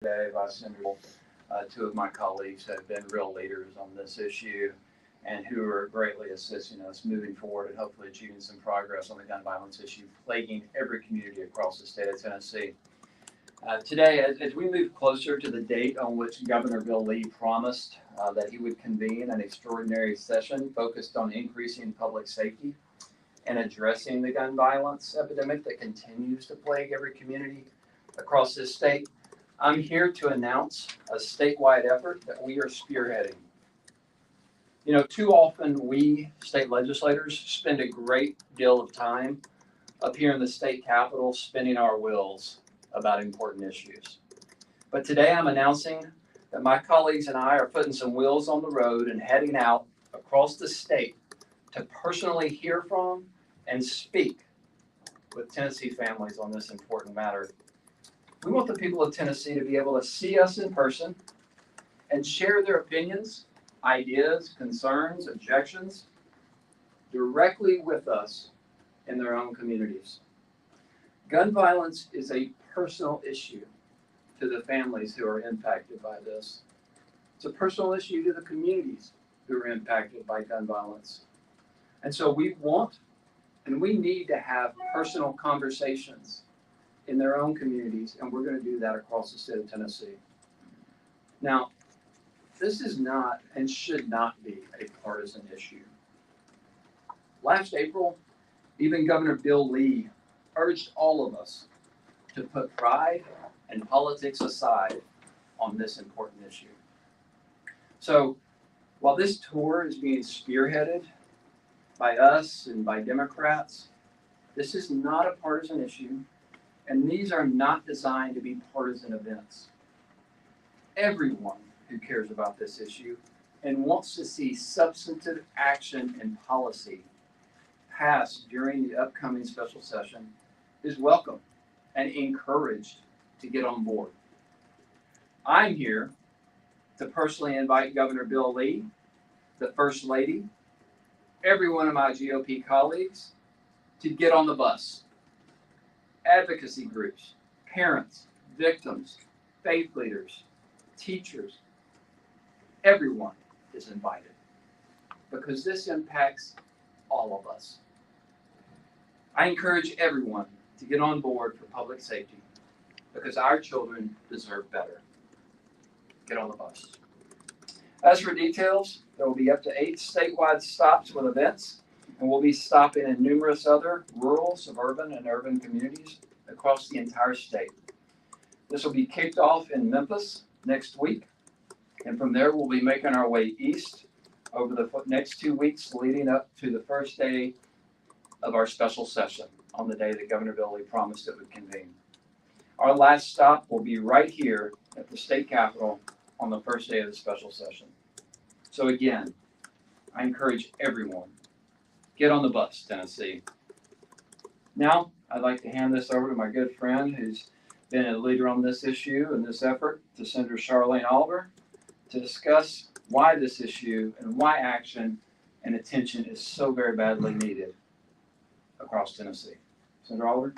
today by Senator. Two of my colleagues have been real leaders on this issue and who are greatly assisting us moving forward and hopefully achieving some progress on the gun violence issue plaguing every community across the state of Tennessee. Today, as we move closer to the date on which Governor Bill Lee promised that he would convene an extraordinary session focused on increasing public safety and addressing the gun violence epidemic that continues to plague every community across this state, I'm here to announce a statewide effort that we are spearheading. You know, too often we state legislators spend a great deal of time up here in the state capitol spinning our wheels about important issues. But today I'm announcing that my colleagues and I are putting some wheels on the road and heading out across the state to personally hear from and speak with Tennessee families on this important matter. We want the people of Tennessee to be able to see us in person and share their opinions, ideas, concerns, objections directly with us in their own communities. Gun violence is a personal issue to the families who are impacted by this. It's a personal issue to the communities who are impacted by gun violence. And so we want and we need to have personal conversations in their own communities, and we're going to do that across the state of Tennessee. Now, this is not and should not be a partisan issue. Last April, even Governor Bill Lee urged all of us to put pride and politics aside on this important issue. So, while this tour is being spearheaded by us and by Democrats, this is not a partisan issue. And these are not designed to be partisan events. Everyone who cares about this issue and wants to see substantive action and policy passed during the upcoming special session is welcome and encouraged to get on board. I'm here to personally invite Governor Bill Lee, the First Lady, every one of my GOP colleagues to get on the bus. Advocacy groups, parents, victims, faith leaders, teachers, everyone is invited because this impacts all of us. I encourage everyone to get on board for public safety because our children deserve better. Get on the bus. As for details, there will be up to 8 statewide stops with events, and we'll be stopping in numerous other rural, suburban, and urban communities across the entire state. This will be kicked off in Memphis next week, and from there we'll be making our way east over the next 2 weeks leading up to the first day of our special session on the day that Governor Bill Lee promised it would convene. Our last stop will be right here at the state capitol on the first day of the special session. So again, I encourage everyone, get on the bus, Tennessee. Now, I'd like to hand this over to my good friend who's been a leader on this issue and this effort, to Senator Charlene Oliver, to discuss why this issue and why action and attention is so very badly needed across Tennessee. Senator Oliver.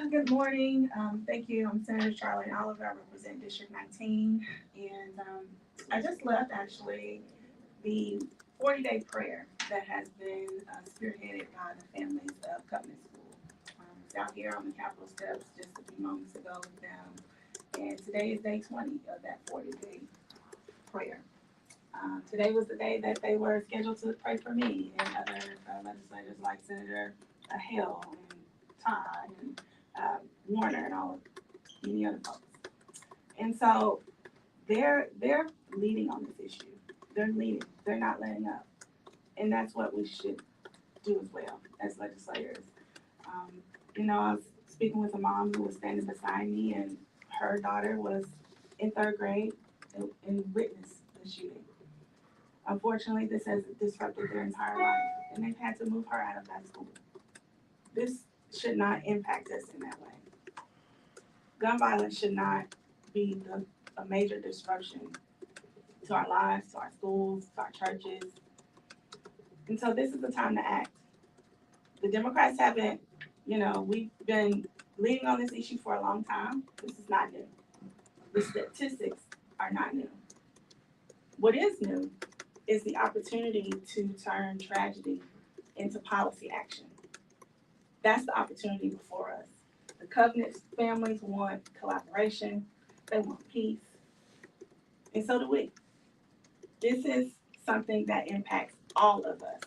Good morning. Thank you. I'm Senator Charlene Oliver. I represent District 19. And I just left, actually, the 40-day prayer that has been spearheaded by the families of Covenant School. I was out here on the Capitol steps just a few moments ago with them. And today is day 20 of that 40-day prayer. Today was the day that they were scheduled to pray for me and other legislators like Senator Hale and Todd and Warner and all of many other folks. And so they're leading on this issue. They're leading. They're not letting up. And that's what we should do as well as legislators. I was speaking with a mom who was standing beside me, and her daughter was in 3rd grade and witnessed the shooting. Unfortunately, this has disrupted their entire life, and they've had to move her out of that school. This should not impact us in that way. Gun violence should not be a major disruption to our lives, to our schools, to our churches. And so this is the time to act. The Democrats haven't, we've been leading on this issue for a long time. This is not new. The statistics are not new. What is new is the opportunity to turn tragedy into policy action. That's the opportunity before us. The Covenant families want collaboration, they want peace, and so do we. This is something that impacts all of us.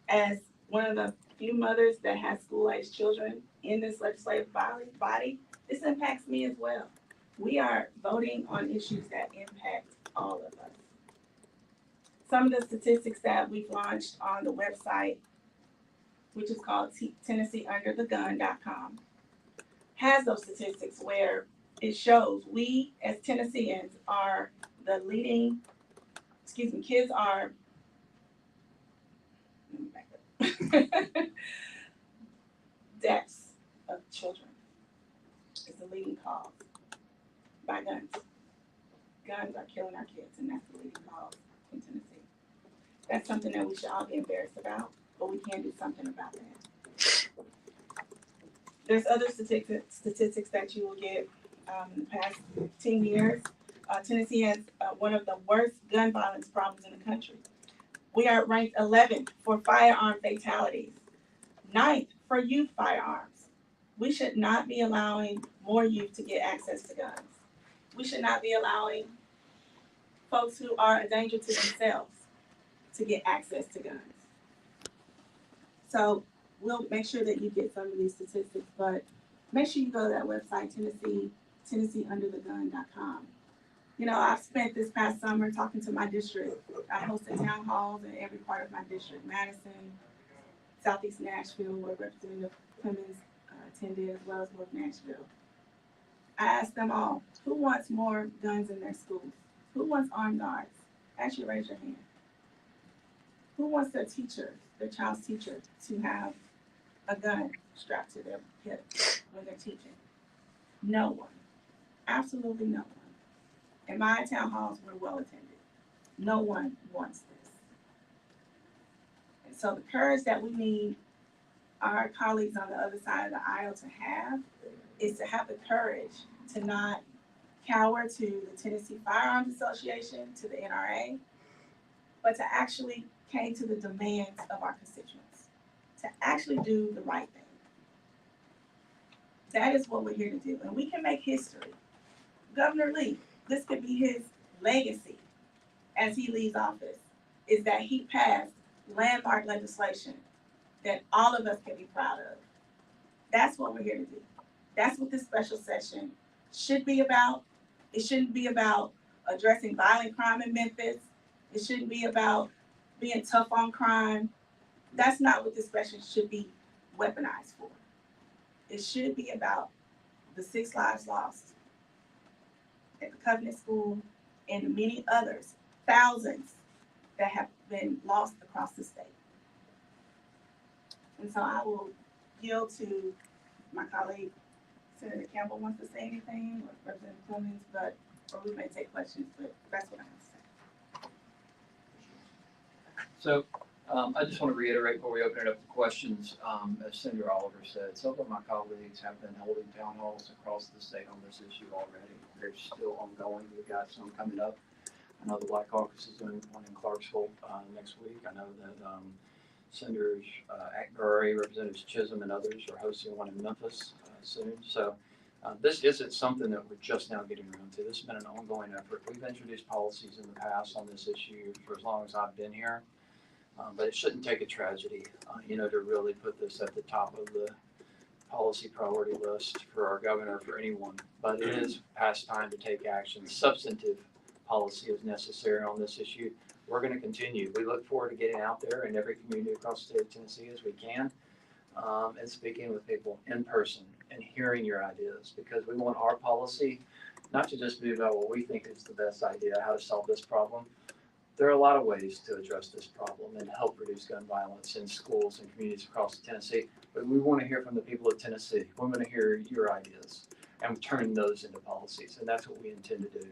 As one of the few mothers that has school-aged children in this legislative body, this impacts me as well. We are voting on issues that impact all of us. Some of the statistics that we've launched on the website, which is called TennesseeUnderTheGun.com, has those statistics where it shows we as Tennesseans are the leading, kids are, let me back up. Deaths of children is the leading cause by guns. Guns are killing our kids, and that's the leading cause in Tennessee. That's something that we should all be embarrassed about, but we can do something about that. There's other statistics that you will get in the past 10 years. Tennessee has one of the worst gun violence problems in the country. We are ranked 11th for firearm fatalities, 9th for youth firearms. We should not be allowing more youth to get access to guns. We should not be allowing folks who are a danger to themselves to get access to guns. So we'll make sure that you get some of these statistics, but make sure you go to that website, TennesseeUnderTheGun.com. You know, I've spent this past summer talking to my district. I hosted town halls in every part of my district, Madison, Southeast Nashville, where Representative Clemens attended, as well as North Nashville. I asked them all, who wants more guns in their schools? Who wants armed guards? Actually, raise your hand. Who wants their teacher, their child's teacher, to have a gun strapped to their hip when they're teaching? No one. Absolutely no one. And my town halls were well attended. No one wants this. And so the courage that we need our colleagues on the other side of the aisle to have is to have the courage to not cower to the Tennessee Firearms Association, to the NRA, but to actually came to the demands of our constituents, to actually do the right thing. That is what we're here to do, and we can make history. Governor Lee, this could be his legacy as he leaves office, is that he passed landmark legislation that all of us can be proud of. That's what we're here to do. That's what this special session should be about. It shouldn't be about addressing violent crime in Memphis. It shouldn't be about being tough on crime. That's not what this session should be weaponized for. It should be about the 6 lives lost at the Covenant School and the many others, thousands that have been lost across the state. And so I will yield to my colleague, Senator Campbell wants to say anything, or Representative Clemens, or we may take questions, but that's what I have to say. So I just want to reiterate before we open it up to questions, as Senator Oliver said, some of my colleagues have been holding town halls across the state on this issue already. They're still ongoing. We've got some coming up. I know the Black Caucus is doing one in Clarksville next week. I know that Senators Ackbury, Representatives Chisholm, and others are hosting one in Memphis soon. So this isn't something that we're just now getting around to. This has been an ongoing effort. We've introduced policies in the past on this issue for as long as I've been here. But it shouldn't take a tragedy, to really put this at the top of the policy priority list for our governor, for anyone. But it is past time to take action. Substantive policy is necessary on this issue. We're going to continue. We look forward to getting out there in every community across the state of Tennessee as we can, and speaking with people in person and hearing your ideas, because we want our policy not to just be about what we think is the best idea, how to solve this problem. There are a lot of ways to address this problem and help reduce gun violence in schools and communities across Tennessee. But we want to hear from the people of Tennessee. We want to hear your ideas and turn those into policies. And that's what we intend to do.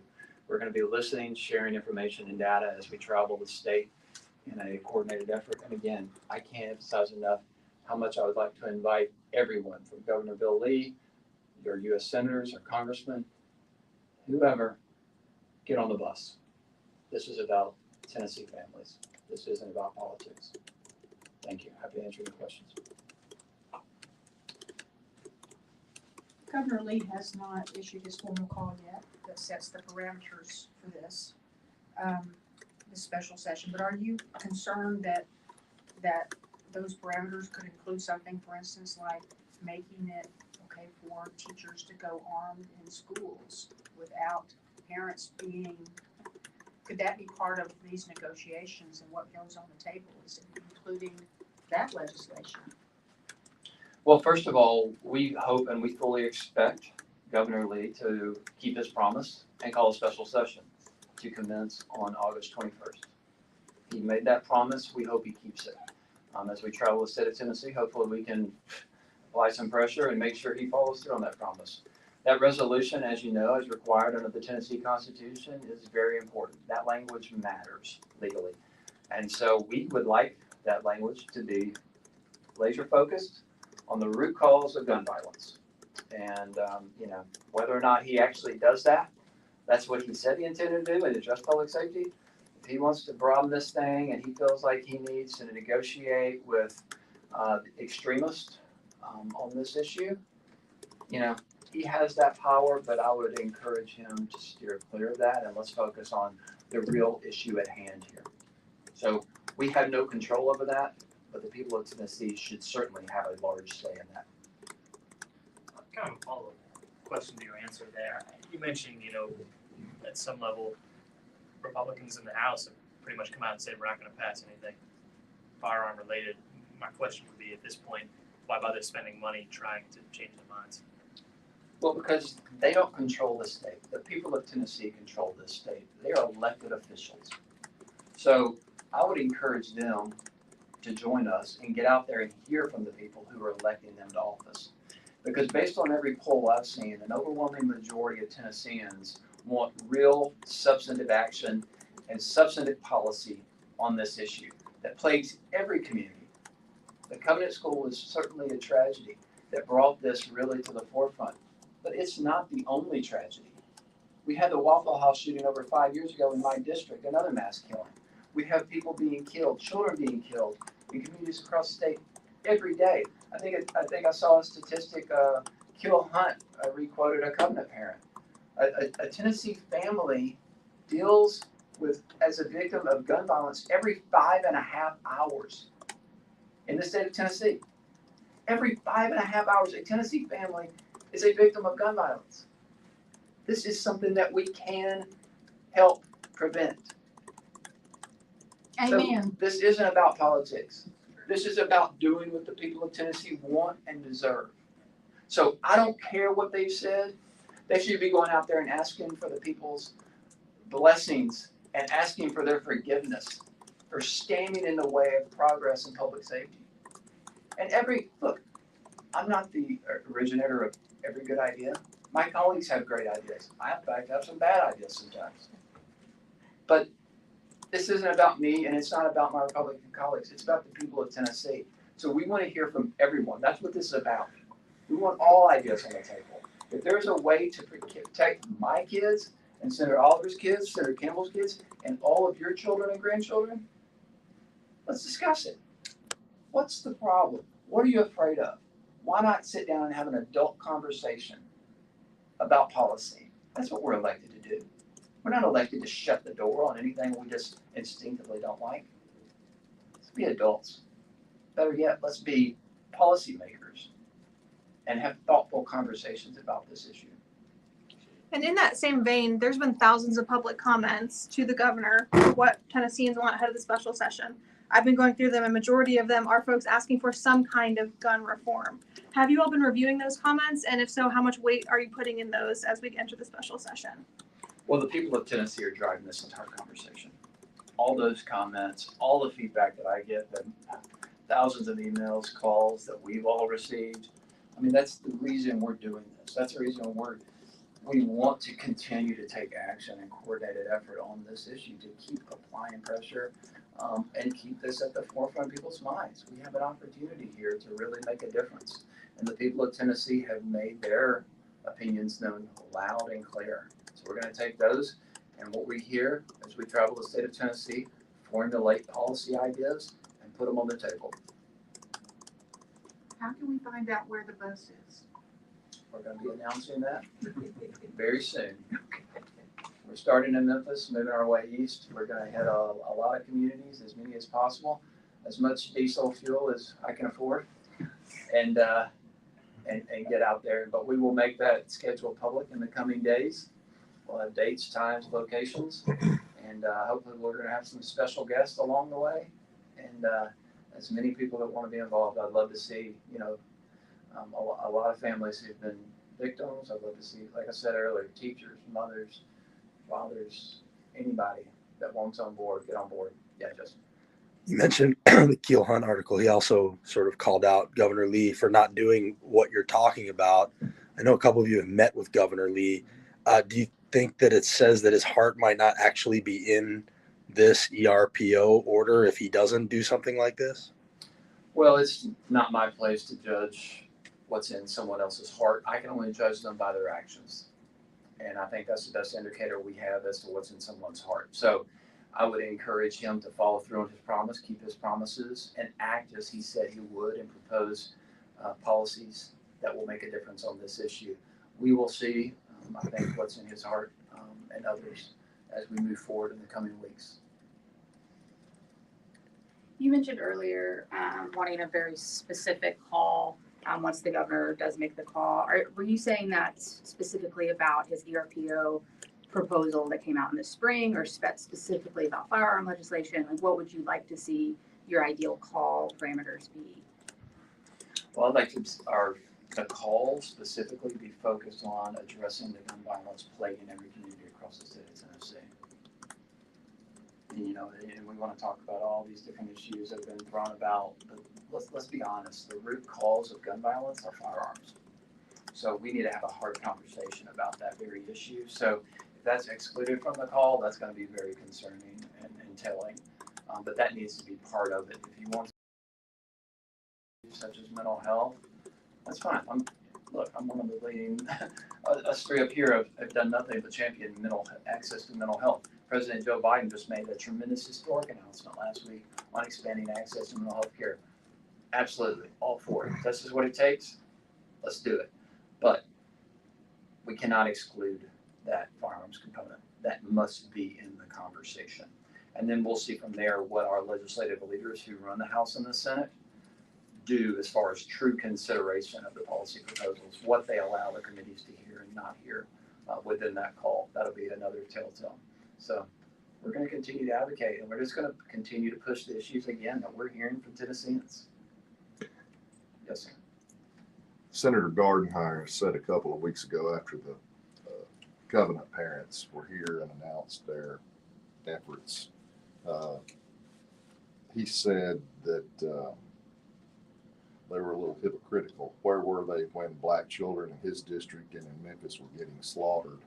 We're going to be listening, sharing information and data as we travel the state in a coordinated effort. And again, I can't emphasize enough, how much I would like to invite everyone from Governor Bill Lee, your U.S. senators or congressmen, whoever, get on the bus. This is about Tennessee families. This isn't about politics. Thank you. Happy to answer your questions. Governor Lee has not issued his formal call yet that sets the parameters for this, this special session. But are you concerned that those parameters could include something, for instance, like making it okay for teachers to go armed in schools without parents being, could that be part of these negotiations and what goes on the table? Is it including that legislation? Well, first of all, we hope and we fully expect Governor Lee to keep his promise and call a special session to commence on August 21st. He made that promise. We hope he keeps it. As we travel the state of Tennessee, hopefully we can apply some pressure and make sure he follows through on that promise. That resolution, as you know, is required under the Tennessee Constitution, is very important. That language matters legally. And so we would like that language to be laser focused on the root cause of gun violence. And, whether or not he actually does that, that's what he said he intended to do and address public safety. If he wants to broaden this thing and he feels like he needs to negotiate with extremists on this issue, he has that power, but I would encourage him to steer clear of that and let's focus on the real issue at hand here. So we have no control over that, but the people of Tennessee should certainly have a large say in that. Kind of a follow-up question to your answer there. You mentioned, at some level, Republicans in the House have pretty much come out and said we're not going to pass anything firearm related. My question would be, at this point, why bother spending money trying to change their minds? Well, because they don't control the state. The people of Tennessee control this state. They are elected officials. So I would encourage them to join us and get out there and hear from the people who are electing them to office. Because based on every poll I've seen, an overwhelming majority of Tennesseans want real substantive action and substantive policy on this issue that plagues every community. The Covenant School was certainly a tragedy that brought this really to the forefront, but it's not the only tragedy. We had the Waffle House shooting over 5 years ago in my district, another mass killing. We have people being killed, children being killed in communities across the state every day. I think I saw a statistic, Kill Hunt requoted a Covenant parent. A Tennessee family deals with, as a victim of gun violence, every 5.5 hours in the state of Tennessee. Every 5.5 hours, a Tennessee family is a victim of gun violence. This is something that we can help prevent. Amen. So this isn't about politics. This is about doing what the people of Tennessee want and deserve. So I don't care what they've said. They should be going out there and asking for the people's blessings and asking for their forgiveness for standing in the way of progress in public safety. And look, I'm not the originator of every good idea. My colleagues have great ideas. I, in fact, have some bad ideas sometimes. But this isn't about me, and it's not about my Republican colleagues. It's about the people of Tennessee. So we want to hear from everyone. That's what this is about. We want all ideas on the table. If there's a way to protect my kids and Senator Oliver's kids, Senator Campbell's kids, and all of your children and grandchildren, let's discuss it. What's the problem? What are you afraid of? Why not sit down and have an adult conversation about policy? That's what we're elected to do. We're not elected to shut the door on anything we just instinctively don't like. Let's be adults. Better yet, let's be policymakers and have thoughtful conversations about this issue. And in that same vein, there's been thousands of public comments to the governor for what Tennesseans want ahead of the special session. I've been going through them, and majority of them are folks asking for some kind of gun reform. Have you all been reviewing those comments? And if so, how much weight are you putting in those as we enter the special session? Well, the people of Tennessee are driving this entire conversation. All those comments, all the feedback that I get, the thousands of emails, calls that we've all received. I mean, that's the reason we're doing this. That's the reason we want to continue to take action and coordinated effort on this issue to keep applying pressure and keep this at the forefront of people's minds. We have an opportunity here to really make a difference. And the people of Tennessee have made their opinions known loud and clear. So we're going to take those and what we hear as we travel the state of Tennessee, formulate policy ideas, and put them on the table. How can we find out where the bus is? We're going to be announcing that very soon. We're starting in Memphis, moving our way east. We're going to hit a lot of communities, as many as possible, as much diesel fuel as I can afford, and get out there. But we will make that schedule public in the coming days. We'll have dates, times, locations, and hopefully we're going to have some special guests along the way, and as many people that want to be involved. I'd love to see, a lot of families who've been victims. I'd love to see, like I said earlier, teachers, mothers, fathers, anybody that wants on board, get on board. Yeah, Justin. You mentioned the Keel Hunt article. He also sort of called out Governor Lee for not doing what you're talking about. I know a couple of you have met with Governor Lee. Do you think that it says that his heart might not actually be in this ERPO order if he doesn't do something like this? Well, it's not my place to judge what's in someone else's heart. I can only judge them by their actions. And I think that's the best indicator we have as to what's in someone's heart. So I would encourage him to follow through on his promise, keep his promises, and act as he said he would, and propose policies that will make a difference on this issue. We will see, I think, what's in his heart and others as we move forward in the coming weeks. You mentioned earlier wanting a very specific call once the governor does make the call. Were you saying that specifically about his ERPO proposal that came out in the spring, or specifically about firearm legislation? Like, what would you like to see your ideal call parameters be? Well, I'd like the call specifically be focused on addressing the gun violence plaguing every community across the state of Tennessee. And, and we want to talk about all these different issues that have been thrown about, but let's be honest, the root cause of gun violence are firearms. So we need to have a hard conversation about that very issue. So if that's excluded from the call, that's going to be very concerning and telling. But that needs to be part of it. If you want such as mental health, that's fine. I'm one of the leading, us three up here have done nothing but champion access to mental health. President Joe Biden just made a tremendous historic announcement last week on expanding access to mental health care. Absolutely, all for it. If this is what it takes, let's do it. But we cannot exclude that firearms component. That must be in the conversation. And then we'll see from there what our legislative leaders who run the House and the Senate do as far as true consideration of the policy proposals, what they allow the committees to hear and not hear within that call. That'll be another telltale. So we're going to continue to advocate, and we're just going to continue to push the issues again that we're hearing from Tennesseans. Yes, sir. Senator Gardenhire said a couple of weeks ago, after the Covenant parents were here and announced their efforts, he said that they were a little hypocritical. Where were they when black children in his district and in Memphis were getting slaughtered?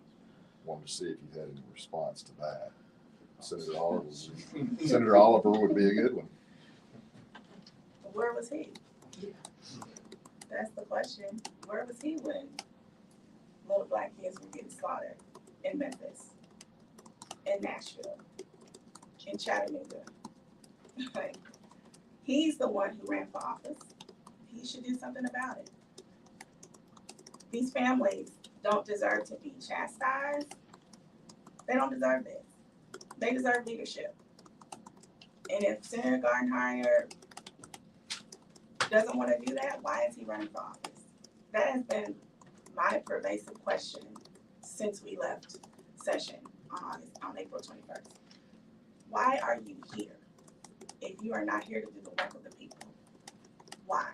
Wanted to see if you had any response to that. Senator Oliver would be a good one. Where was he? That's the question. Where was he when little black kids were getting slaughtered in Memphis, in Nashville, in Chattanooga? Like, he's the one who ran for office. He should do something about it. These families don't deserve to be chastised. They don't deserve this. They deserve leadership. And if Senator Gardenhire doesn't want to do that, why is he running for office? That has been my pervasive question since we left session on April 21st. Why are you here if you are not here to do the work of the people? Why?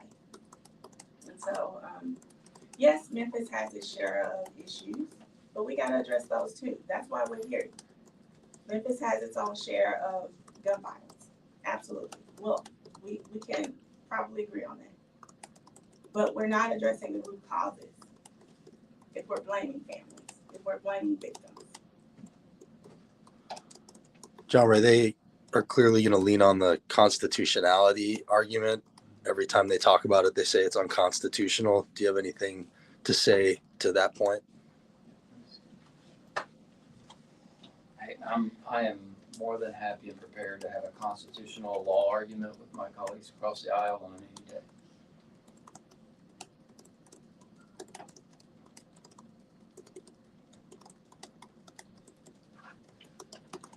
And so, yes, Memphis has its share of issues, but we got to address those too. That's why we're here. Memphis has its own share of gun violence. Absolutely. Well, we can probably agree on that. But we're not addressing the root causes if we're blaming families, if we're blaming victims. John Ray, are clearly going to lean on the constitutionality argument. Every time they talk about it, they say it's unconstitutional. Do you have anything to say to that point? I am more than happy and prepared to have a constitutional law argument with my colleagues across the aisle on any day.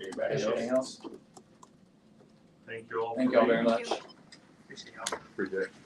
Anybody Anything else? Thank you all. Thank y'all very much. Appreciate y'all. Appreciate it.